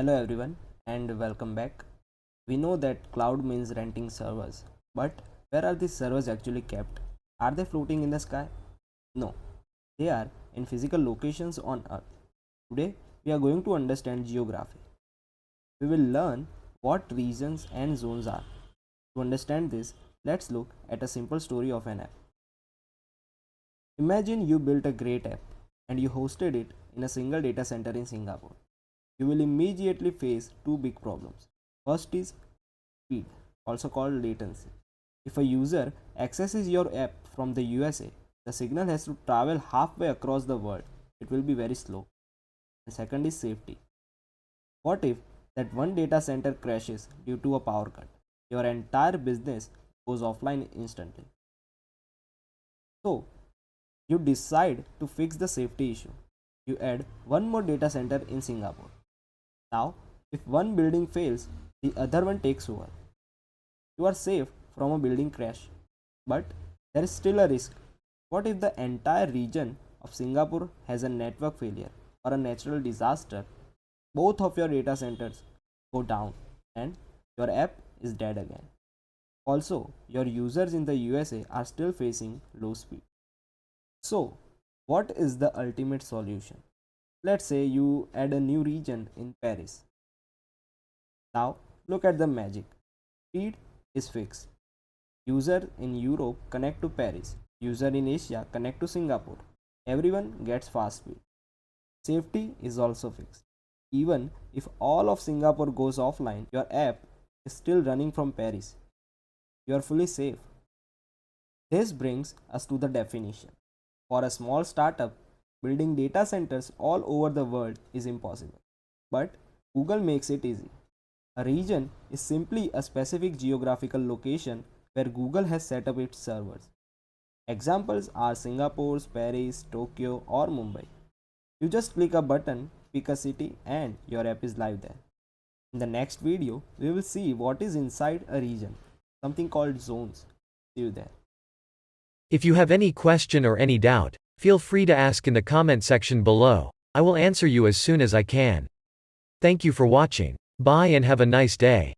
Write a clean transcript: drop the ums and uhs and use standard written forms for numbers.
Hello everyone and welcome back. We know that cloud means renting servers, but where are these servers actually kept? Are they floating in the sky? No, they are in physical locations on Earth. Today, we are going to understand geography. We will learn what regions and zones are. To understand this, let's look at a simple story of an app. Imagine you built a great app and you hosted it in a single data center in Singapore. You will immediately face two big problems. First is speed, also called latency. If a user accesses your app from the USA, the signal has to travel halfway across the world. It will be very slow. And second is safety. What if that one data center crashes due to a power cut? Your entire business goes offline instantly. So, you decide to fix the safety issue. You add one more data center in Singapore. Now, if one building fails, the other one takes over. You are safe from a building crash, but there is still a risk. What if the entire region of Singapore has a network failure or a natural disaster? Both of your data centers go down and your app is dead again. Also, your users in the USA are still facing low speed. So, what is the ultimate solution? Let's say you add a new region in Paris. Now, look at the magic. Speed is fixed. User in Europe connect to Paris. User in Asia connect to Singapore. Everyone gets fast speed. Safety is also fixed. Even if all of Singapore goes offline, your app is still running from Paris. You are fully safe. This brings us to the definition. For a small startup, building data centers all over the world is impossible. But Google makes it easy. A region is simply a specific geographical location where Google has set up its servers. Examples are Singapore, Paris, Tokyo, or Mumbai. You just click a button, pick a city, and your app is live there. In the next video, we will see what is inside a region, something called zones. See you there. If you have any question or any doubt, feel free to ask in the comment section below. I will answer you as soon as I can. Thank you for watching. Bye and have a nice day.